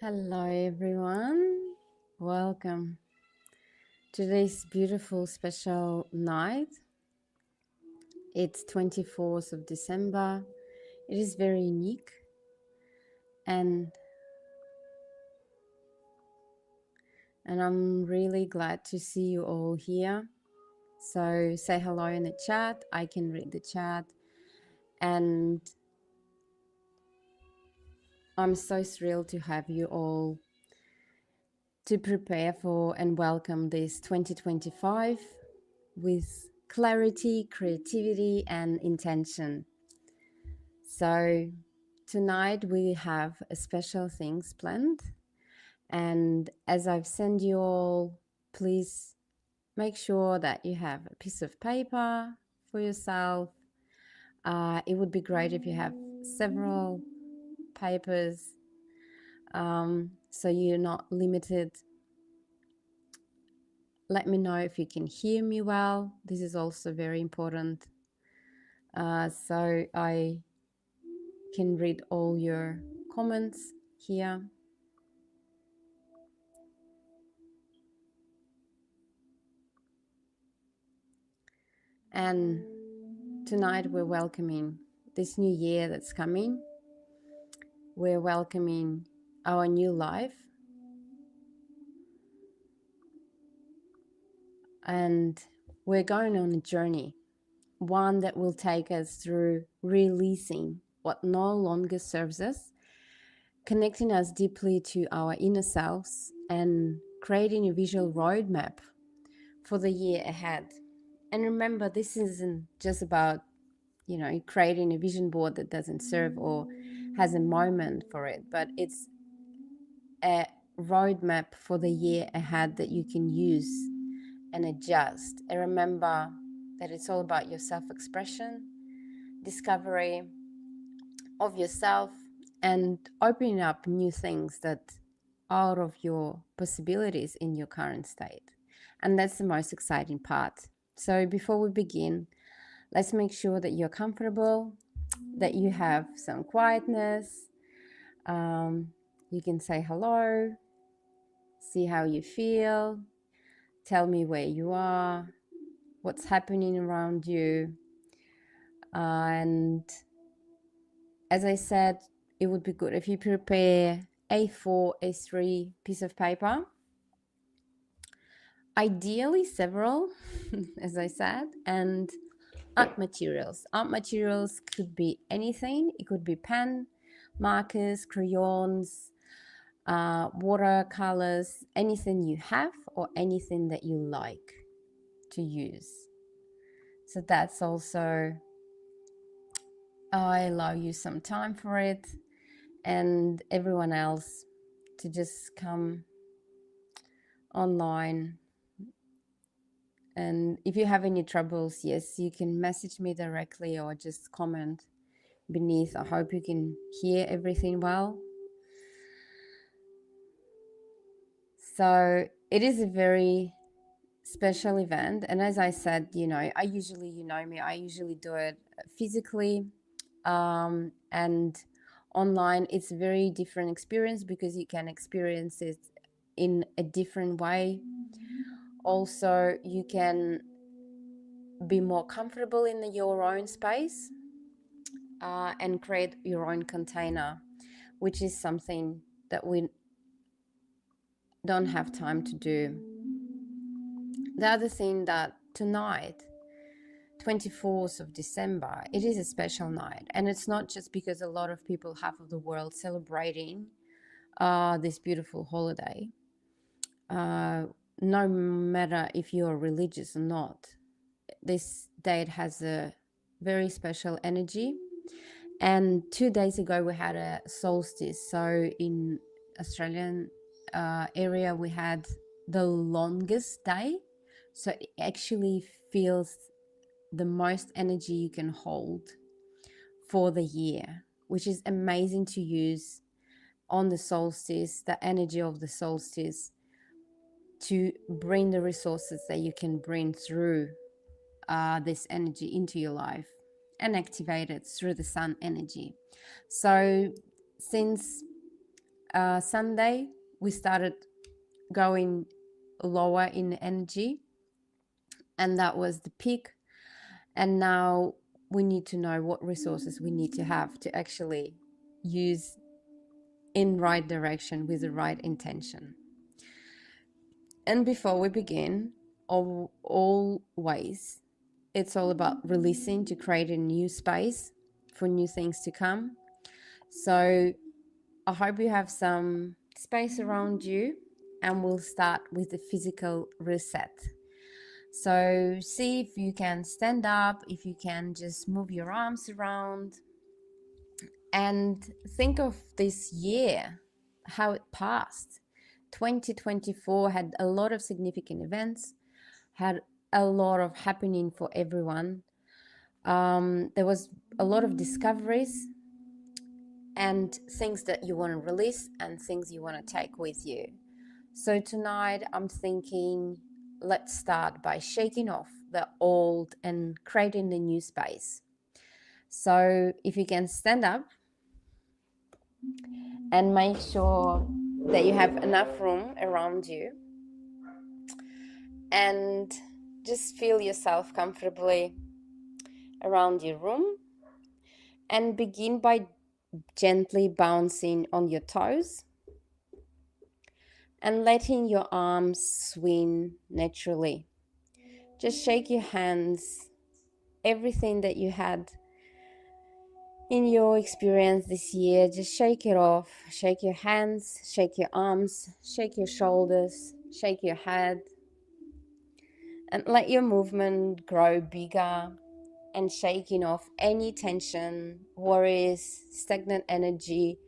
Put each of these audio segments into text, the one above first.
Hello, everyone. Welcome to this beautiful special night. It's 24th of December. It is very unique, and I'm really glad to see you all here. So say hello in the chat. I can read the chat, and I'm so thrilled to have you all to prepare for and welcome this 2025 with clarity, creativity, and intention. So tonight we have a special things planned, and as I've sent you all, please make sure that you have a piece of paper for yourself. It would be great if you have several papers, so you're not limited. Let me know if you can hear me well. This is also very important, so I can read all your comments here. And tonight we're welcoming this new year that's coming. We're welcoming our new life, and we're going on a journey, one that will take us through releasing what no longer serves us, connecting us deeply to our inner selves, and creating a visual roadmap for the year ahead. And remember, this isn't just about creating a vision board that doesn't serve or has a moment for it, but it's a roadmap for the year ahead that you can use and adjust. And remember that it's all about your self expression, discovery of yourself, and opening up new things that are out of your possibilities in your current state. And that's the most exciting part. So before we begin, let's make sure that you're comfortable, that you have some quietness. You can say hello, see how you feel, tell me where you are, what's happening around you. And as I said, it would be good if you prepare A4, A3 piece of paper, ideally several, as I said, and art materials. Art materials could be anything. It could be pen, markers, crayons, watercolors, anything you have or anything that you like to use. So that's also, I allow you some time for it, and everyone else to just come online. And if you have any troubles, yes, you can message me directly or just comment beneath. I hope you can hear everything well. So it is a very special event, and as I said, I usually, me, I usually do it physically, and online it's a very different experience because you can experience it in a different way. Also, you can be more comfortable in your own space, and create your own container, which is something that we don't have time to do. The other thing that tonight, 24th of December, it is a special night, and it's not just because a lot of people, half of the world, celebrating this beautiful holiday. No matter if you're religious or not, this date has a very special energy. And 2 days ago we had a solstice, so in Australian area we had the longest day, so it actually feels the most energy you can hold for the year, which is amazing to use on the solstice, the energy of the solstice, to bring the resources that you can bring through this energy into your life and activate it through the sun energy. So since Sunday, we started going lower in energy, and that was the peak. And now we need to know what resources we need to have to actually use in right direction with the right intention. And before we begin, always, it's all about releasing to create a new space for new things to come. So I hope you have some space around you, and we'll start with the physical reset. So see if you can stand up, if you can just move your arms around, and think of this year, how it passed. 2024 had a lot of significant events, had a lot of happening for everyone. There was a lot of discoveries and things that you want to release and things you want to take with you. So tonight I'm thinking, let's start by shaking off the old and creating the new space. So if you can stand up and make sure that you have enough room around you, and just feel yourself comfortably around your room, and begin by gently bouncing on your toes and letting your arms swing naturally. Just shake your hands, everything that you had in your experience this year, just shake it off. Shake your hands, shake your arms, shake your shoulders, shake your head, and let your movement grow bigger, and shaking off any tension, worries, stagnant energy,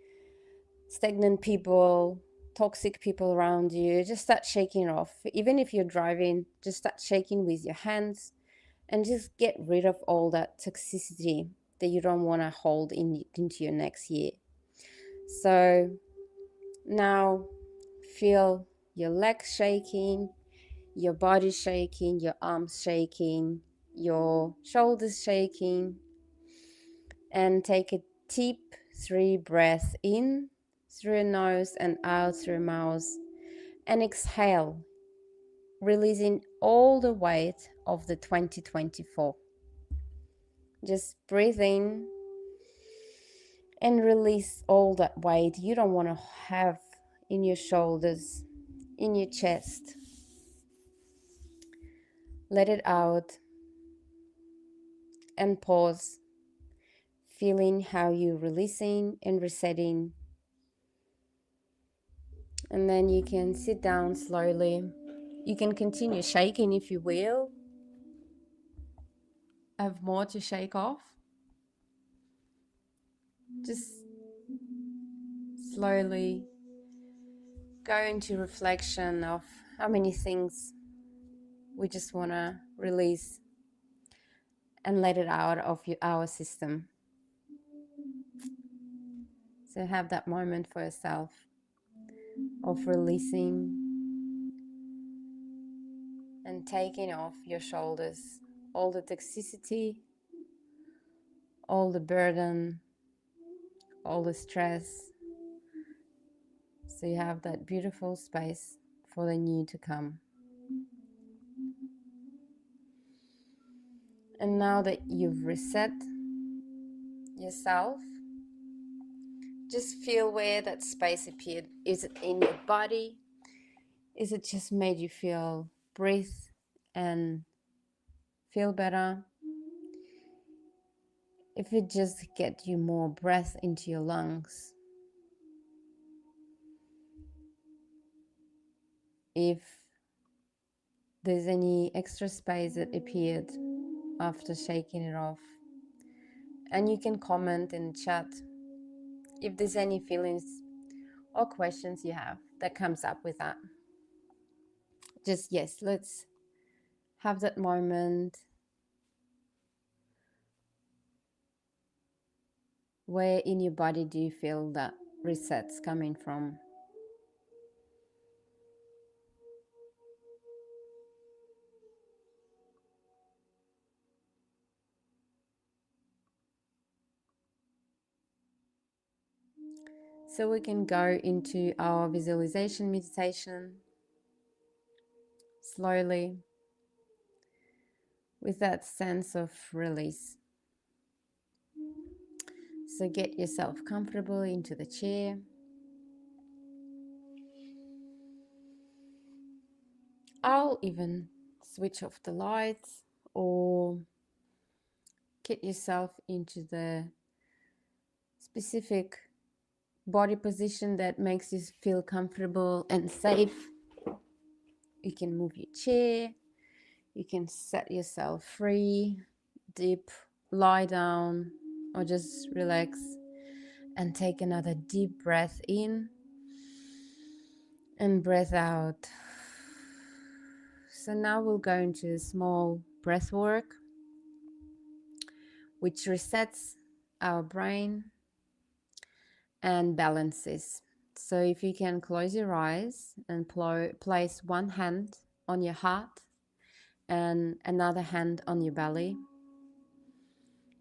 stagnant people, toxic people around you. Just start shaking off. Even if you're driving, just start shaking with your hands, and just get rid of all that toxicity that you don't want to hold into your next year. So now feel your legs shaking, your body shaking, your arms shaking, your shoulders shaking, and take a deep 3 breaths in through your nose and out through your mouth, and exhale, releasing all the weight of the 2024. Just breathe in and release all that weight you don't want to have in your shoulders, in your chest. Let it out and pause, feeling how you're releasing and resetting. And then you can sit down slowly. You can continue shaking if you will. Have more to shake off. Just slowly go into reflection of how many things we just want to release and let it out of our system. So have that moment for yourself of releasing and taking off your shoulders all the toxicity, all the burden, all the stress. So you have that beautiful space for the new to come. And now that you've reset yourself, just feel where that space appeared. Is it in your body? Is it just made you breathe and feel better? If it just get you more breath into your lungs, if there's any extra space that appeared after shaking it off, and you can comment in the chat if there's any feelings or questions you have that comes up with that. Just yes, let's have that moment where in your body do you feel that resets coming from. So we can go into our visualization meditation slowly with that sense of release. So get yourself comfortable into the chair. I'll even switch off the lights, or get yourself into the specific body position that makes you feel comfortable and safe. You can move your chair, you can set yourself free, dip, lie down, or just relax and take another deep breath in and breath out. So now we'll go into a small breath work which resets our brain and balances. So if you can close your eyes and place one hand on your heart and another hand on your belly,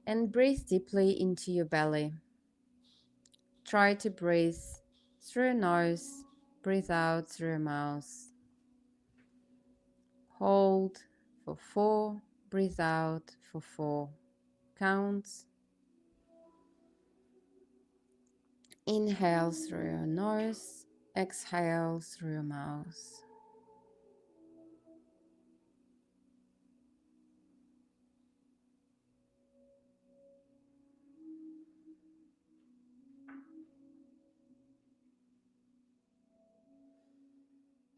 and breathe deeply into your belly. Try to breathe through your nose, breathe out through your mouth. Hold for 4, breathe out for 4 counts. Inhale through your nose, exhale through your mouth.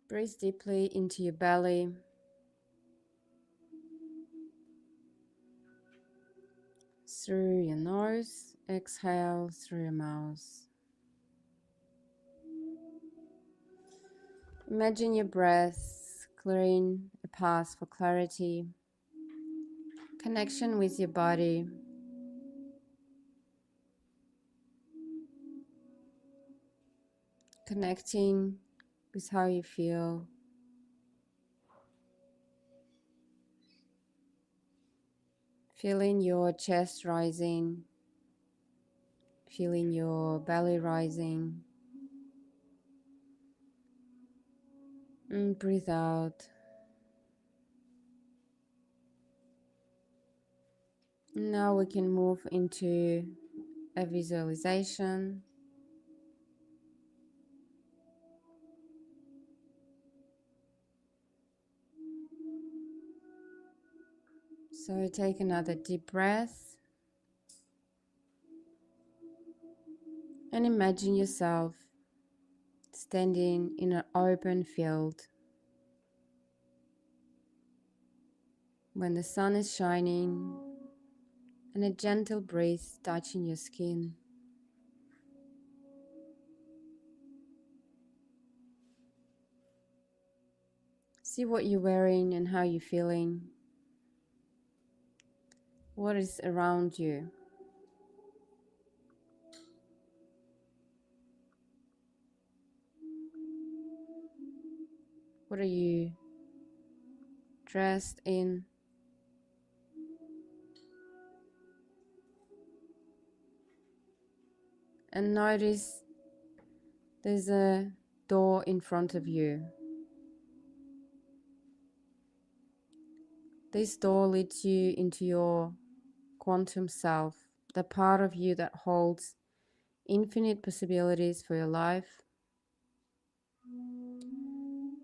Breathe deeply into your belly. Through your nose, exhale through your mouth. Imagine your breath clearing a path for clarity, connection with your body, connecting with how you feel, feeling your chest rising, feeling your belly rising, and breathe out. Now we can move into a visualization. So take another deep breath and imagine yourself standing in an open field when the sun is shining and a gentle breeze touching your skin. See what you're wearing and how you're feeling. What is around you? What are you dressed in? And notice there's a door in front of you. This door leads you into your quantum self, the part of you that holds infinite possibilities for your life.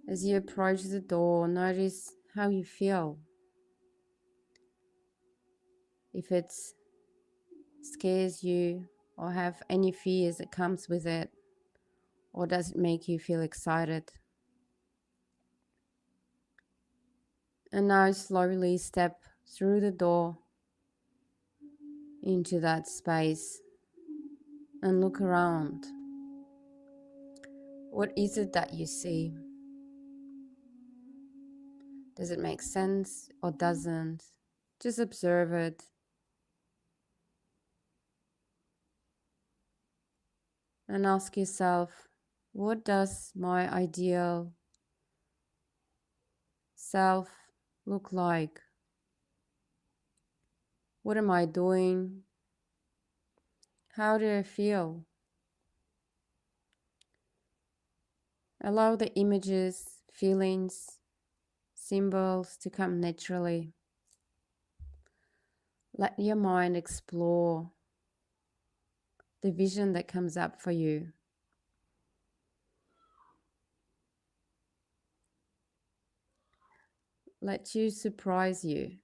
As you approach the door, notice how you feel. If it scares you or have any fears that comes with it, or does it make you feel excited? And now slowly step through the door into that space and look around. What is it that you see? Does it make sense or doesn't? Just observe it. And ask yourself, what does my ideal self look like? What am I doing? How do I feel? Allow the images, feelings, symbols to come naturally. Let your mind explore the vision that comes up for you. Let you surprise you.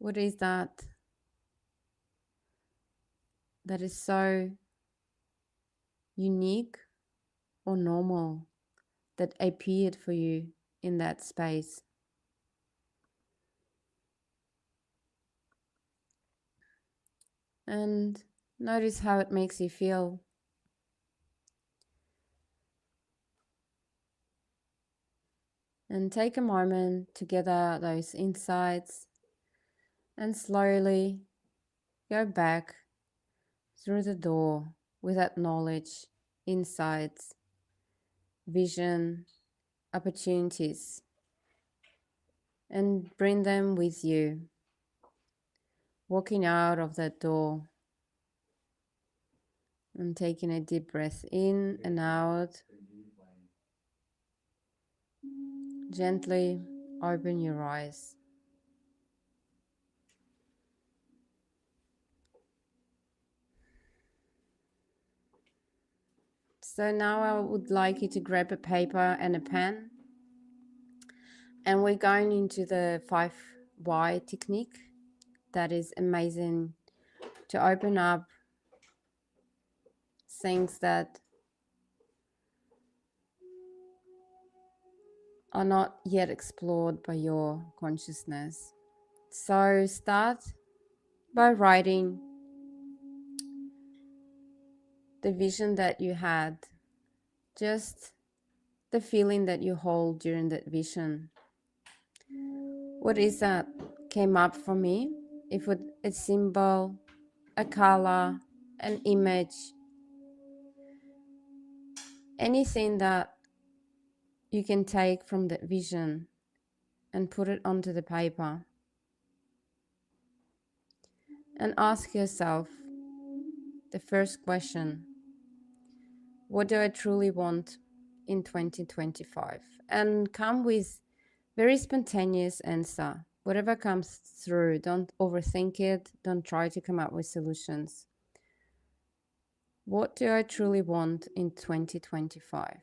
What is that is so unique or normal that appeared for you in that space? And notice how it makes you feel. And take a moment to gather those insights and slowly go back through the door with that knowledge, insights, vision, opportunities, and bring them with you. Walking out of that door and taking a deep breath in and out. Gently open your eyes. So now I would like you to grab a paper and a pen, and we're going into the 5 why technique. That is amazing to open up things that are not yet explored by your consciousness. So start by writing the vision that you had, just the feeling that you hold during that vision. What is that came up for me? If it a symbol, a color, an image, anything that you can take from that vision and put it onto the paper. And ask yourself the first question: what do I truly want in 2025? And come with very spontaneous answer. Whatever comes through, don't overthink it. Don't try to come up with solutions. What do I truly want in 2025?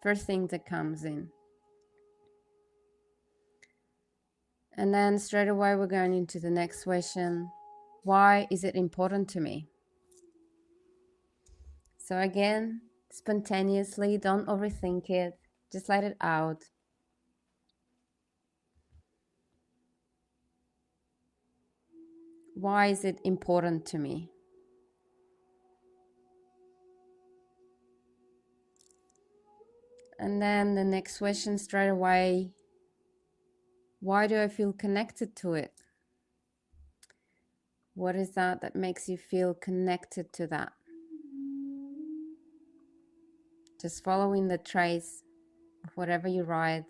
First thing that comes in. And then straight away we're going into the next question. Why is it important to me? So again, spontaneously, don't overthink it. Just let it out. Why is it important to me? And then the next question straight away, why do I feel connected to it? What is that makes you feel connected to that? Just following the trace of whatever you write.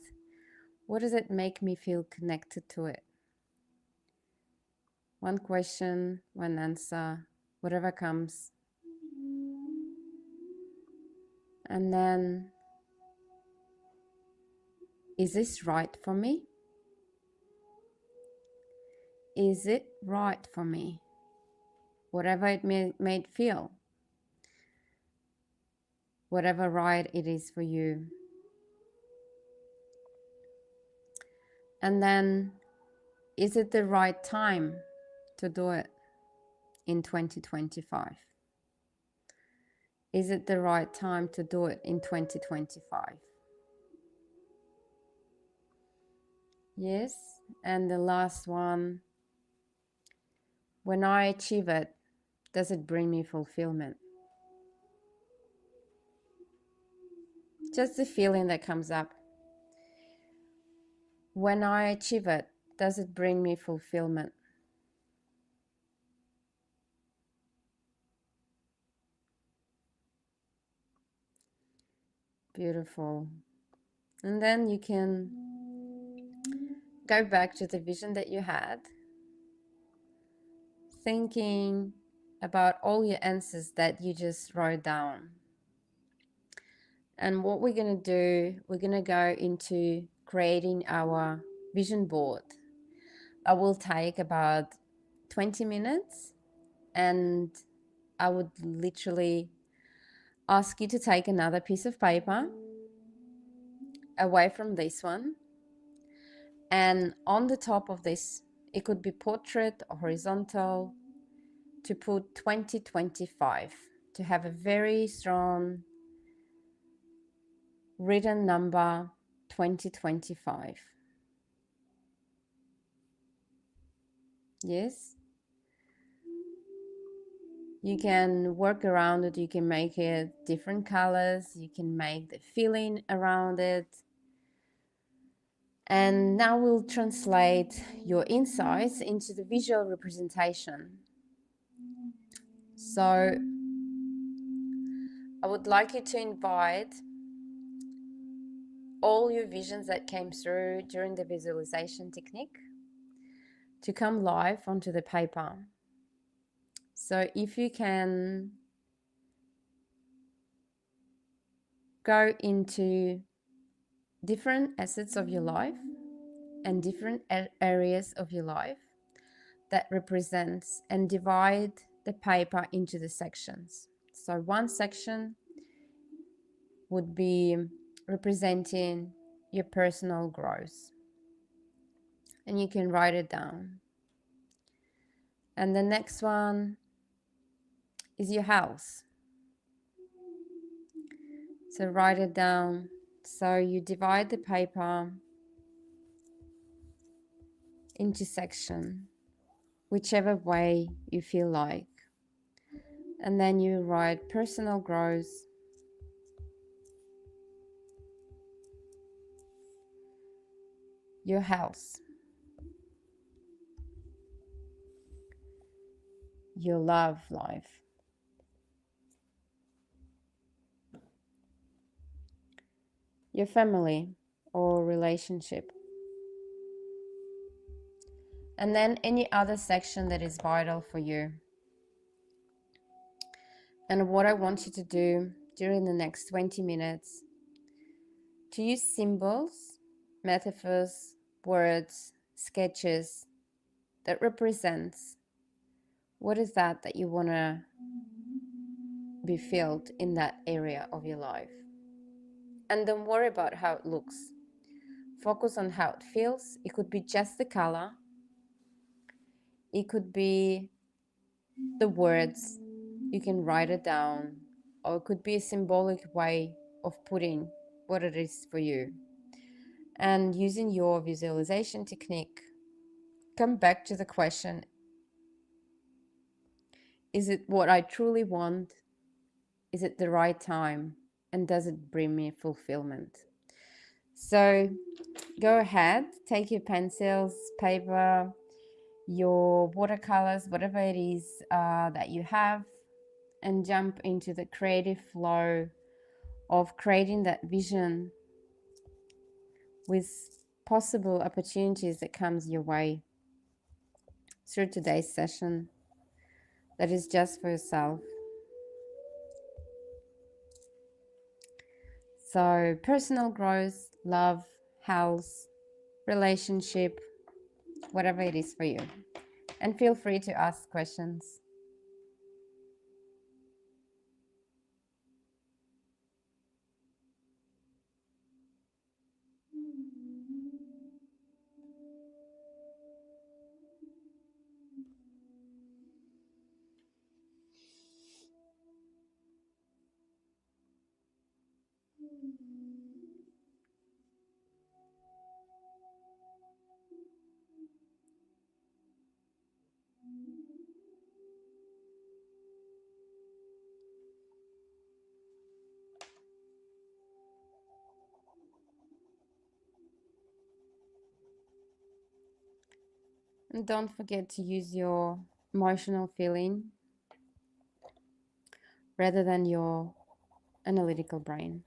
What does it make me feel connected to it? One question, one answer, whatever comes. And then, is this right for me? Is it right for me? Whatever it may feel. Whatever right it is for you. And then, is it the right time to do it in 2025? Is it the right time to do it in 2025? Yes. And the last one, when I achieve it, does it bring me fulfillment? Just the feeling that comes up. When I achieve it, does it bring me fulfillment? Beautiful. And then you can go back to the vision that you had. thinking about all your answers that you just wrote down. And what we're going to do, we're going to go into creating our vision board. I will take about 20 minutes, and I would literally ask you to take another piece of paper away from this one, and on the top of this, it could be portrait or horizontal, to put 2025, to have a very strong written number 2025. Yes, you can work around it, you can make it different colors, you can make the feeling around it. And now we'll translate your insights into the visual representation. So I would like you to invite all your visions that came through during the visualization technique to come live onto the paper. So if you can go into different assets of your life and different areas of your life that represents, and divide the paper into the sections. So one section would be representing your personal growth, and you can write it down. And the next one is your house. So write it down. So you divide the paper into section, whichever way you feel like. And then you write personal growth, your house, your love life, your family or relationship, and then any other section that is vital for you. And what I want you to do during the next 20 minutes, to use symbols, metaphors, words, sketches that represents what is that you want to be filled in that area of your life. And don't worry about how it looks. Focus on how it feels. It could be just the color. It could be the words. You can write it down. Or it could be a symbolic way of putting what it is for you. And using your visualization technique, come back to the question, is it what I truly want? Is it the right time? And does it bring me fulfillment? So go ahead, take your pencils, paper, your watercolors, whatever it is that you have, and jump into the creative flow of creating that vision with possible opportunities that comes your way through today's session that is just for yourself. So personal growth, love, health, relationship, whatever it is for you. And feel free to ask questions. And don't forget to use your emotional feeling rather than your analytical brain.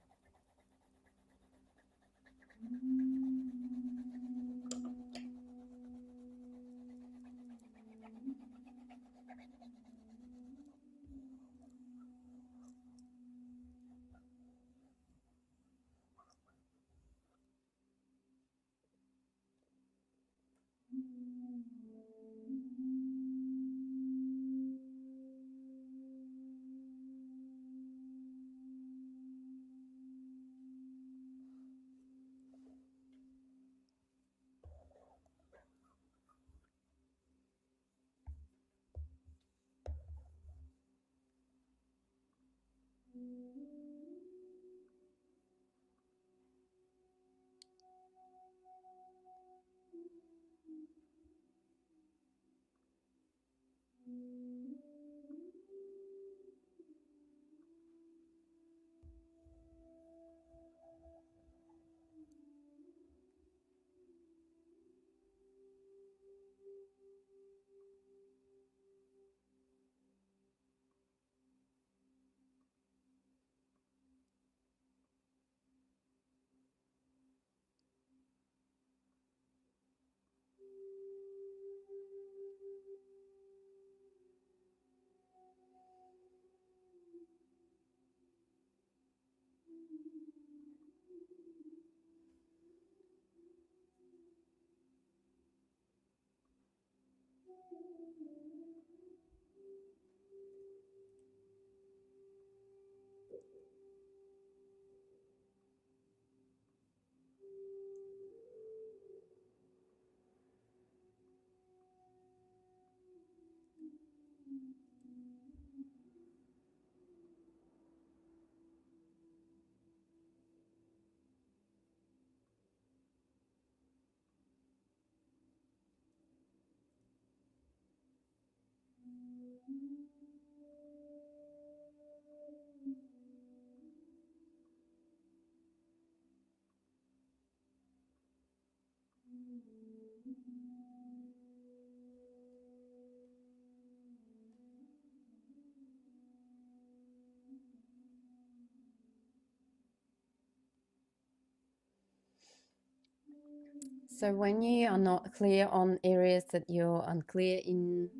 So when you are not clear on areas that you're unclear in,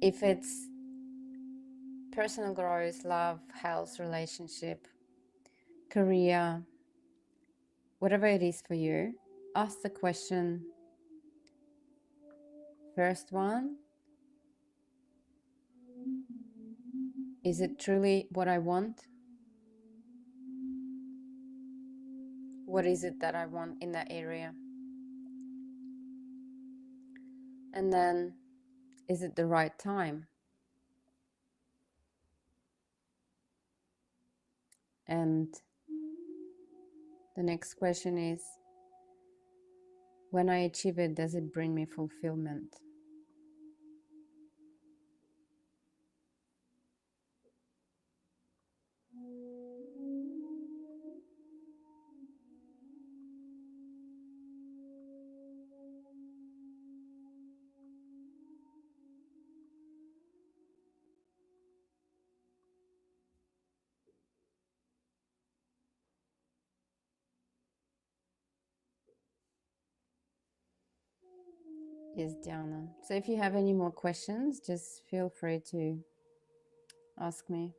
if it's personal growth, love, health, relationship, career, whatever it is for you, ask the question, first one, is it truly what I want? What is it that I want in that area? And then, is it the right time? And the next question is, when I achieve it, does it bring me fulfillment? Yes, Diana. So if you have any more questions, just feel free to ask me.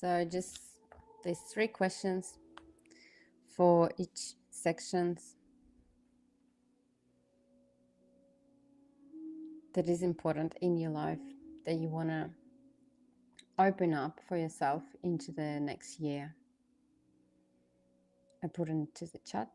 So just these 3 questions for each sections that is important in your life that you want to open up for yourself into the next year. I put into the chat.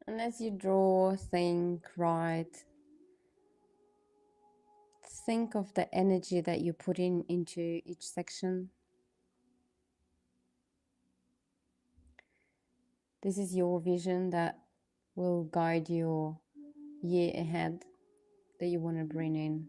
And as you draw, think, write, think of the energy that you put into each section. This is your vision that will guide your year ahead that you want to bring in.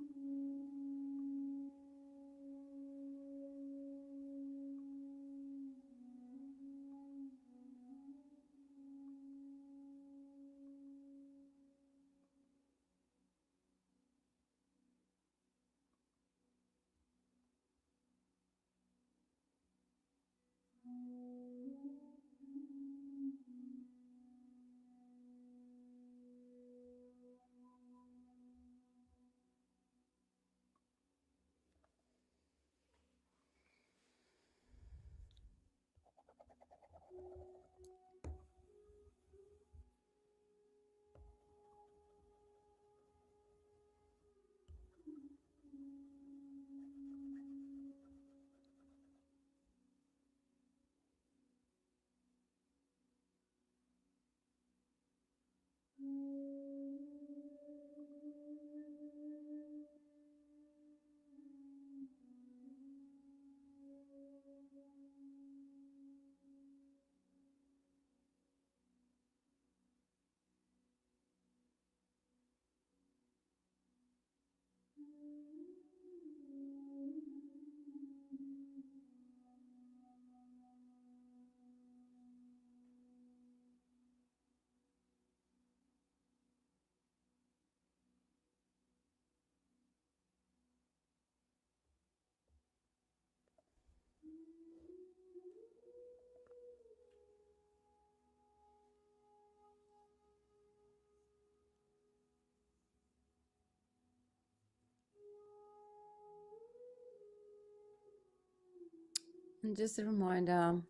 And just a reminder,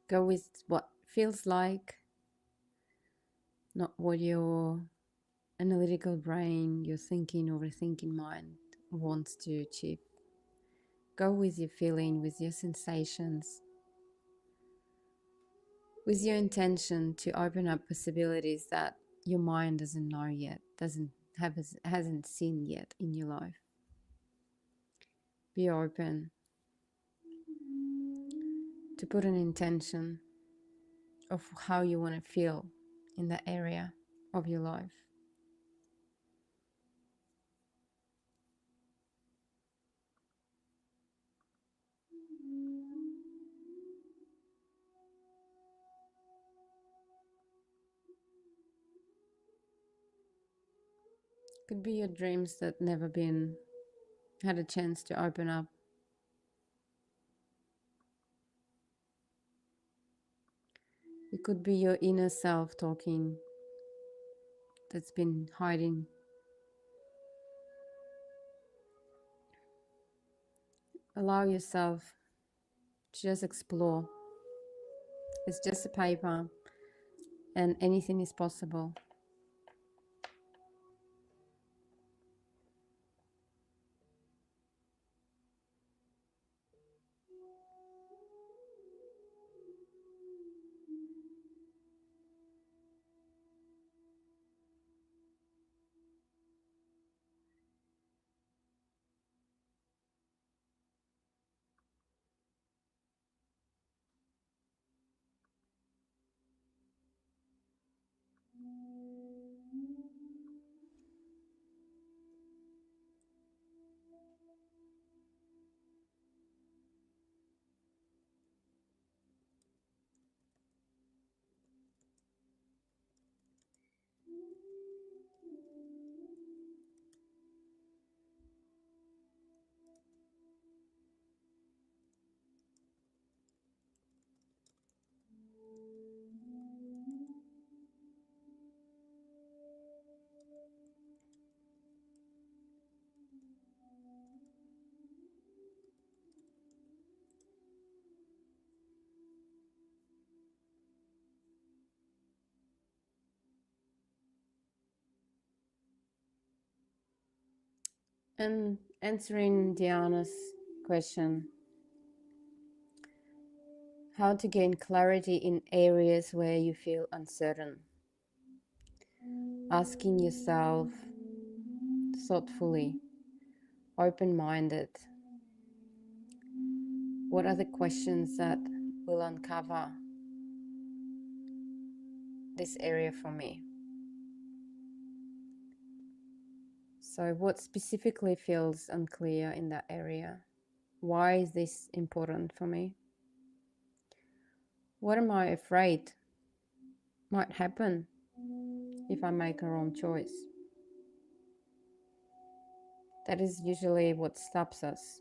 go with what feels like, not what your analytical brain, your thinking, overthinking mind wants to achieve. Go with your feeling, with your sensations, with your intention to open up possibilities that your mind doesn't know yet, hasn't seen yet in your life. Be open to put an intention of how you want to feel in that area of your life. Could be your dreams that never been had a chance to open up. It could be your inner self talking that's been hiding. Allow yourself to just explore. It's just a paper and anything is possible. And answering Diana's question, how to gain clarity in areas where you feel uncertain. asking yourself thoughtfully, open-minded, what are the questions that will uncover this area for me? So what specifically feels unclear in that area? Why is this important for me? What am I afraid might happen if I make a wrong choice? That is usually what stops us.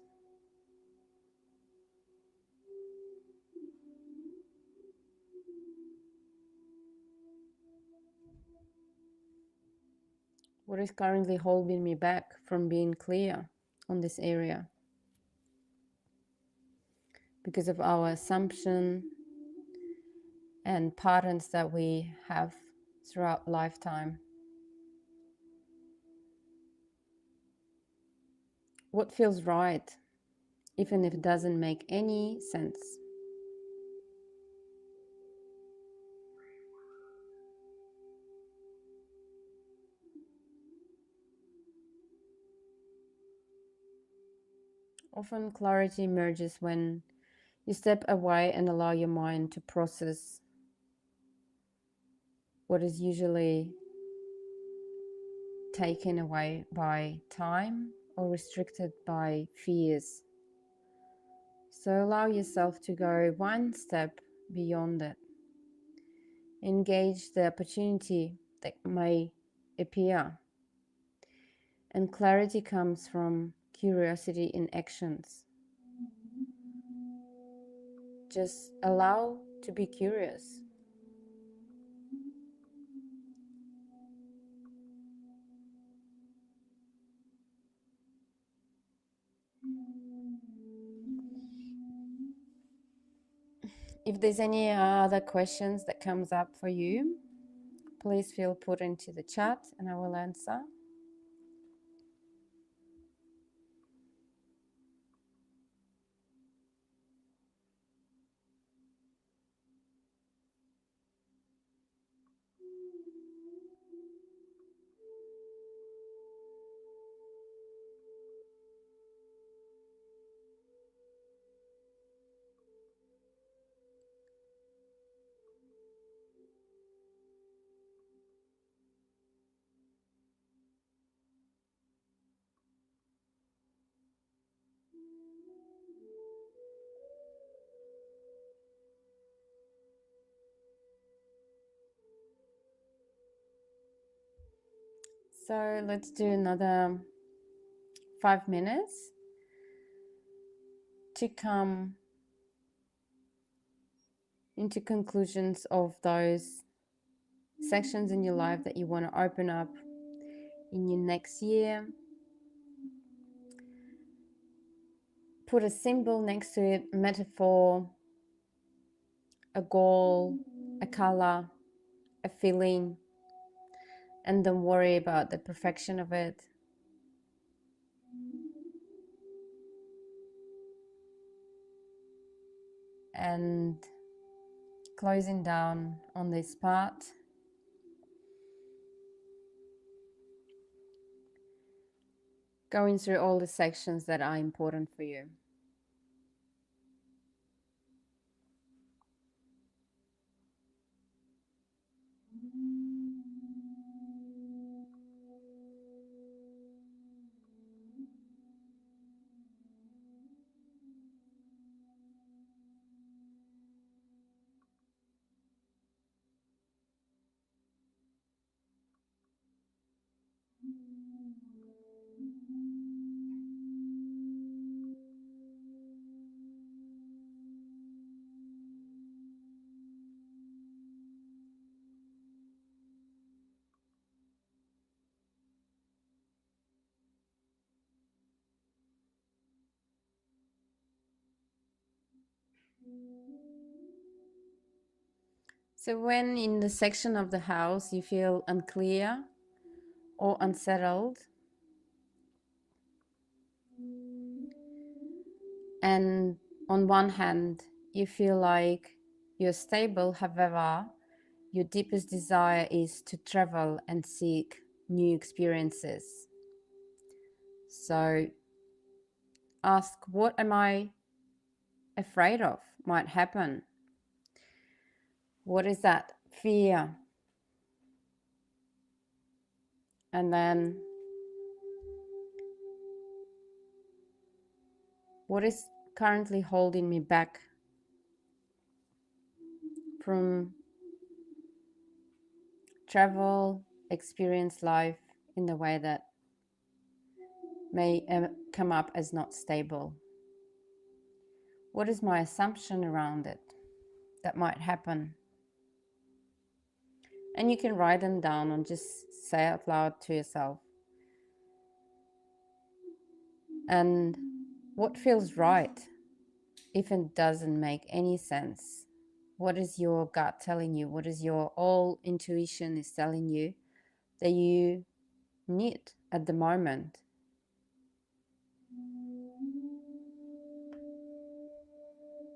What is currently holding me back from being clear on this area? Because of our assumption and patterns that we have throughout lifetime. What feels right, even if it doesn't make any sense? Often clarity emerges when you step away and allow your mind to process what is usually taken away by time or restricted by fears. So allow yourself to go one step beyond it. Engage the opportunity that may appear. And clarity comes from curiosity in actions. Just allow to be curious. If there's any other questions that comes up for you, please feel put into the chat and I will answer. So let's do another 5 minutes to come into conclusions of those sections in your life that you want to open up in your next year. Put a symbol next to it, a metaphor, a goal, a color, a feeling, and don't worry about the perfection of it. And closing down on this part, going through all the sections that are important for you. So when in the section of the house you feel unclear or unsettled, and on one hand you feel like you're stable, however, Your deepest desire is to travel and seek new experiences. So ask, what am I afraid of might happen? What is that fear? And then, what is currently holding me back from travel, experience life in the way that may come up as not stable? What is my assumption around it that might happen? And you can write them down and just say out loud to yourself. And what feels right if it doesn't make any sense? What is your gut telling you? What is your all intuition is telling you that you need at the moment?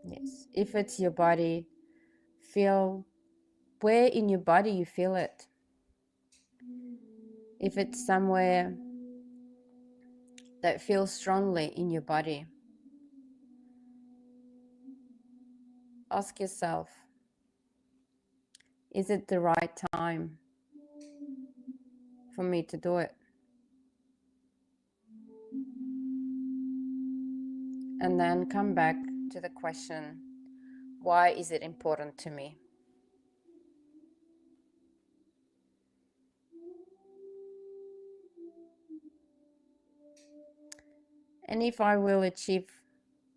Yes. If it's your body, feel where in your body you feel it. If it's somewhere that feels strongly in your body, ask yourself, is it the right time for me to do it? And then come back to the question, why is it important to me? And if I will achieve,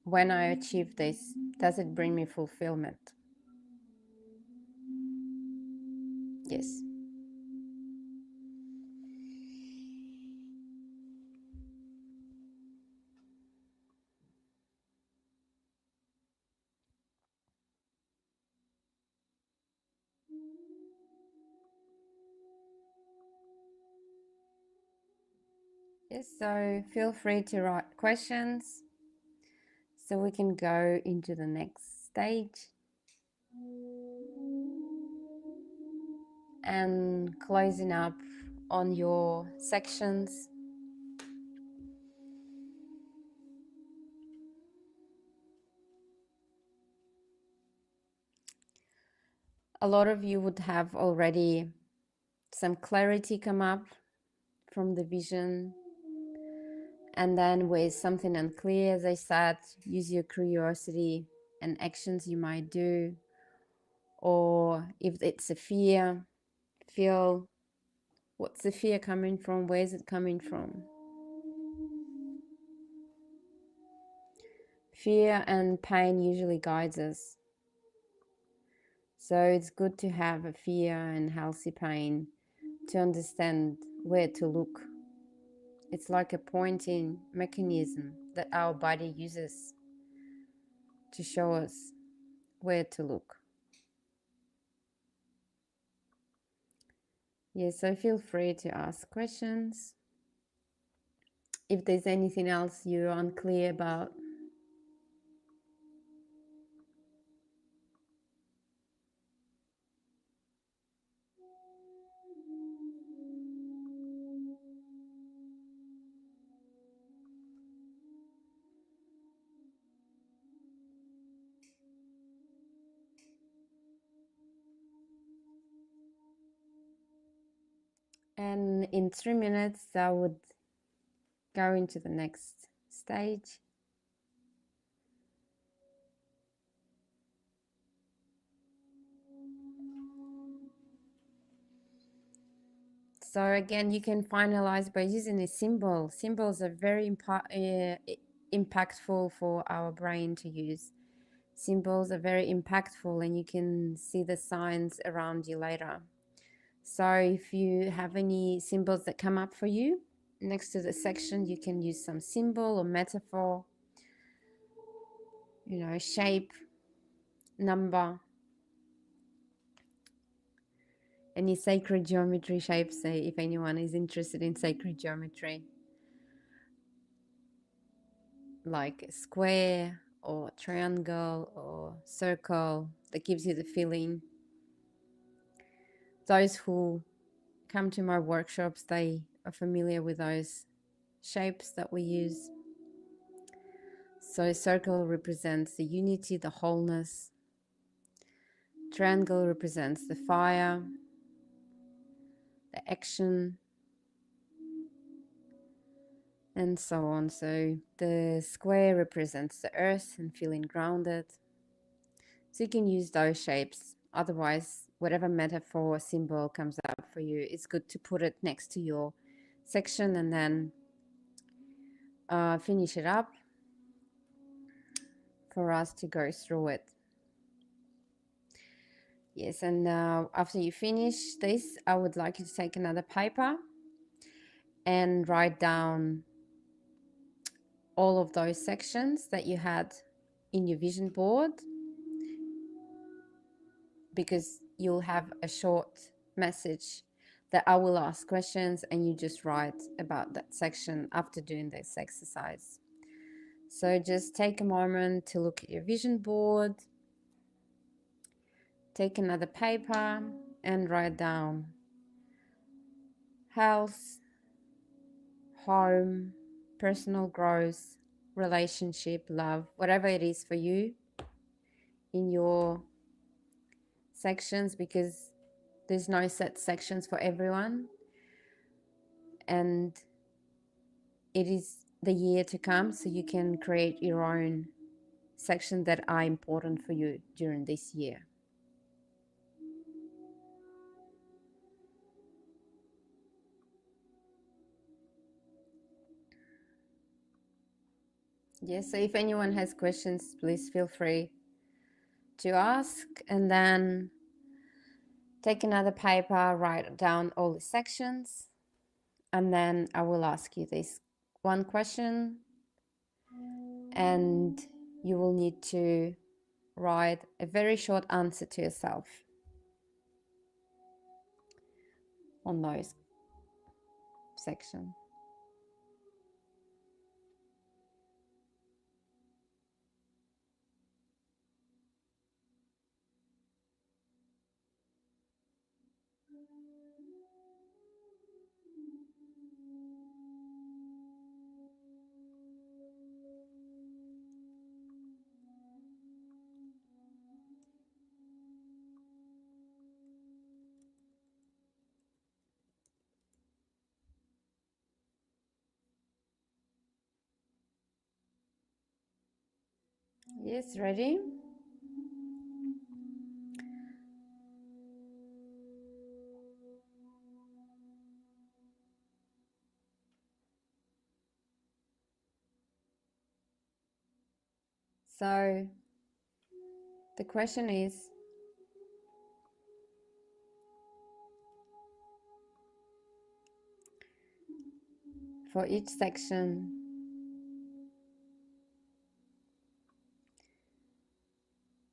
when I achieve this, does it bring me fulfillment? Yes. Yes, so feel free to write questions so we can go into the next stage. And closing up on your sections. A lot of you would have already some clarity come up from the vision. And then with something unclear, as I said, use your curiosity and actions you might do. Or if it's a fear, feel, what's the fear coming from? Where is it coming from? Fear and pain usually guides us. So it's good to have a fear and healthy pain to understand where to look. It's like a pointing mechanism that our body uses to show us where to look. Yes, so feel free to ask questions. If there's anything else you're unclear about, and in 3 minutes I would go into the next stage. So again, you can finalize by using a symbol. Symbols are very impactful for our brain to use. Symbols are very impactful and you can see the signs around you later. So if you have any symbols that come up for you, next to the section, you can use some symbol or metaphor, shape, number, any sacred geometry shapes, if anyone is interested in sacred geometry, like a square or triangle or circle, that gives you the feeling. Those who come to my workshops, they are familiar with those shapes that we use. So circle represents the unity, the wholeness. Triangle represents the fire, the action, and so on. So the square represents the earth and feeling grounded. So you can use those shapes. Otherwise, whatever metaphor or symbol comes up for you, it's good to put it next to your section and then finish it up for us to go through it. Yes, and after you finish this, I would like you to take another paper and write down all of those sections that you had in your vision board, because you'll have a short message that I will ask questions and you just write about that section after doing this exercise. So just take a moment to look at your vision board, take another paper and write down health, home, personal growth, relationship, love, whatever it is for you in your sections, because there's no set sections for everyone, and it is the year to come, so you can create your own sections that are important for you during this year. Yes, so if anyone has questions, please feel free to ask, and then take another paper, write down all the sections, and then I will ask you this one question, and you will need to write a very short answer to yourself on those sections. Yes, ready? So the question is, for each section,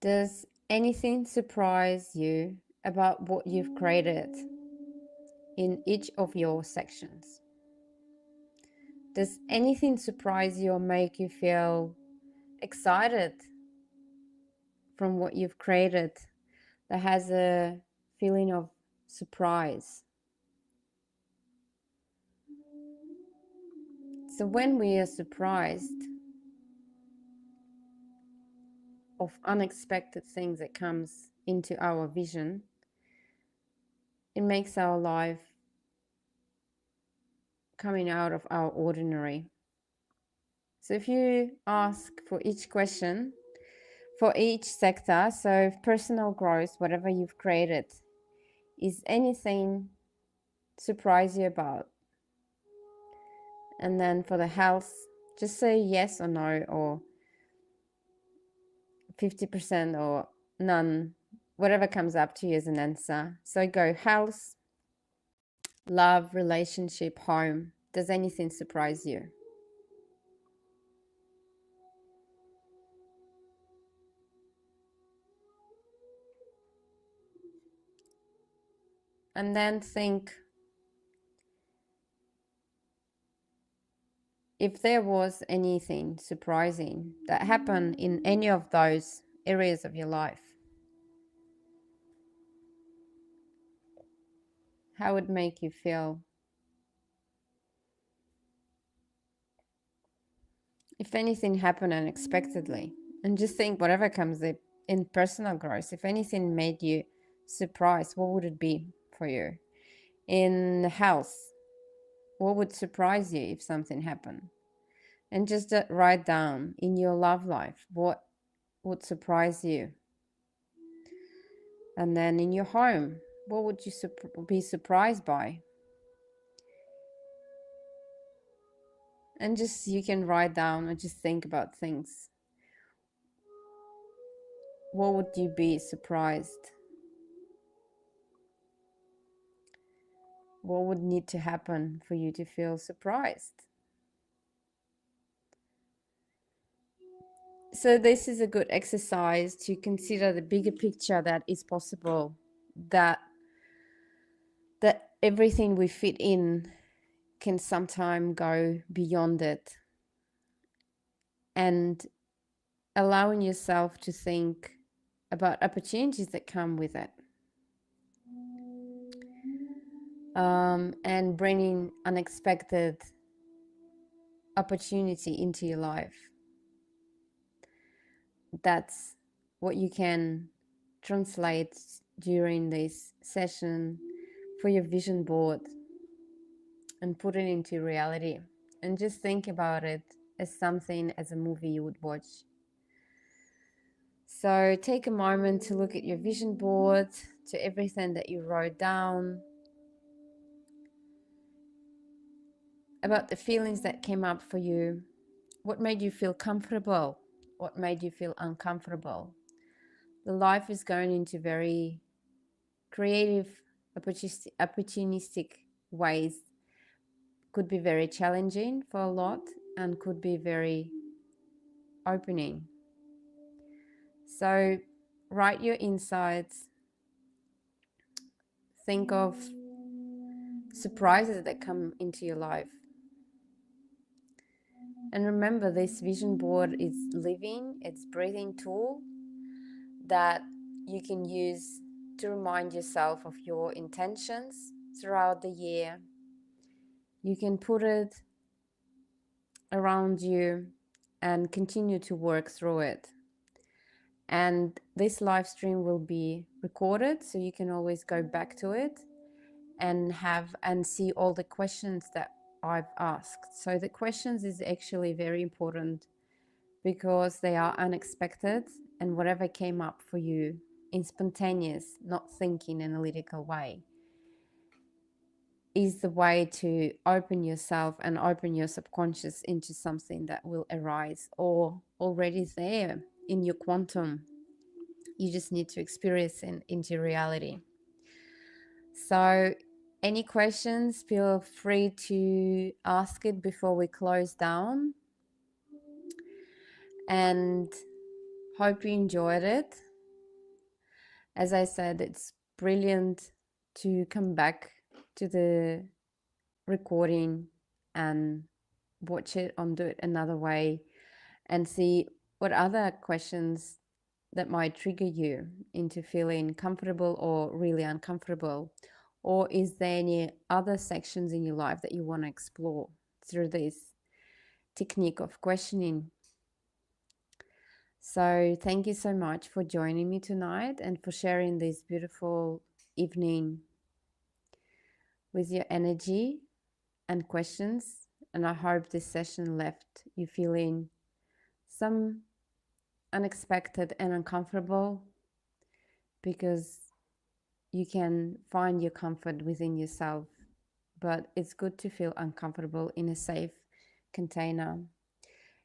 does anything surprise you about what you've created in each of your sections? Does anything surprise you or make you feel excited from what you've created that has a feeling of surprise? So when we are surprised of unexpected things that comes into our vision, it makes our life coming out of our ordinary. So if you ask for each question, for each sector, so personal growth, whatever you've created, is anything surprise you about? And then for the health, just say yes or no, or 50% or none, whatever comes up to you as an answer. So go health, love, relationship, home. Does anything surprise you? And then think, if there was anything surprising that happened in any of those areas of your life, How would it make you feel? If anything happened unexpectedly, and just think whatever comes in personal growth, if anything made you surprised, what would it be for you? In health, what would surprise you if something happened? And just write down in your love life what would surprise you. And then in your home, what would you be surprised by? And just you can write down or just think about things. What would you be surprised? What would need to happen for you to feel surprised? So this is a good exercise to consider the bigger picture that is possible, that everything we fit in can sometimes go beyond it, and allowing yourself to think about opportunities that come with it, and bringing unexpected opportunity into your life. That's what you can translate during this session for your vision board and put it into reality, and just think about it as something, as a movie you would watch. So take a moment to look at your vision board, to everything that you wrote down, about the feelings that came up for you. What made you feel comfortable? What made you feel uncomfortable? The life is going into very creative, opportunistic ways. Could be very challenging for a lot and could be very opening. So write your insights. Think of surprises that come into your life. And remember, this vision board is living, it's breathing tool that you can use to remind yourself of your intentions throughout the year. You can put it around you and continue to work through it. And this live stream will be recorded, so you can always go back to it and see all the questions that I've asked. So the questions is actually very important because they are unexpected, and whatever came up for you in spontaneous, not thinking analytical way, is the way to open yourself and open your subconscious into something that will arise or already there in your quantum. You just need to experience it into reality. So any questions, feel free to ask it before we close down, and hope you enjoyed it. As I said, it's brilliant to come back to the recording and watch it, undo it another way, and see what other questions that might trigger you into feeling comfortable or really uncomfortable. Or is there any other sections in your life that you want to explore through this technique of questioning? So thank you so much for joining me tonight and for sharing this beautiful evening with your energy and questions. And I hope this session left you feeling some unexpected and uncomfortable, because you can find your comfort within yourself, but it's good to feel uncomfortable in a safe container,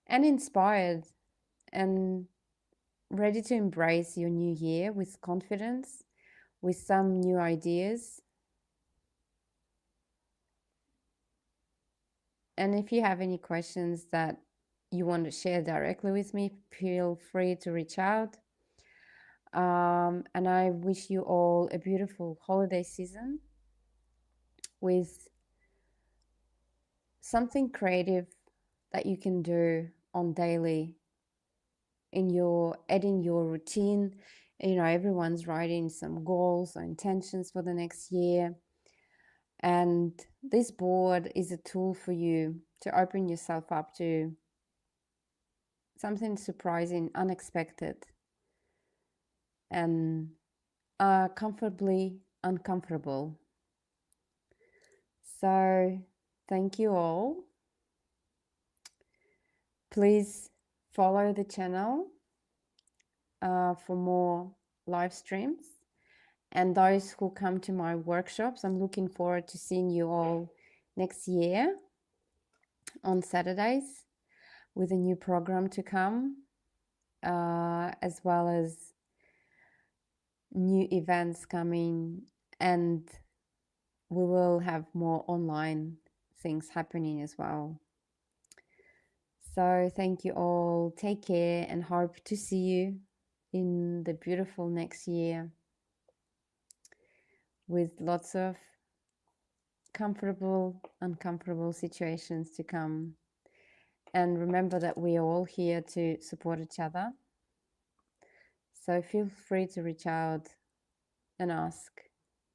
and inspired and ready to embrace your new year with confidence, with some new ideas. And if you have any questions that you want to share directly with me, feel free to reach out. And I wish you all a beautiful holiday season with something creative that you can do on daily in your adding your routine. Everyone's writing some goals or intentions for the next year. And this board is a tool for you to open yourself up to something surprising, unexpected, and comfortably uncomfortable. So, thank you all. Please follow the channel for more live streams. And those who come to my workshops, I'm looking forward to seeing you all next year on Saturdays with a new program to come, as well as new events coming, and we will have more online things happening as well. So thank you all. Take care and hope to see you in the beautiful next year with lots of comfortable, uncomfortable situations to come. And remember that we are all here to support each other. So feel free to reach out and ask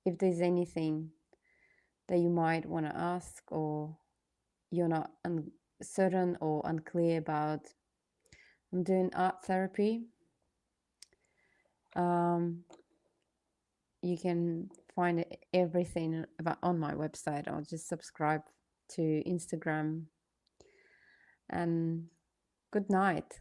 if there's anything that you might want to ask or you're not certain or unclear about. I'm doing art therapy. You can find everything about on my website, or just subscribe to Instagram. And good night.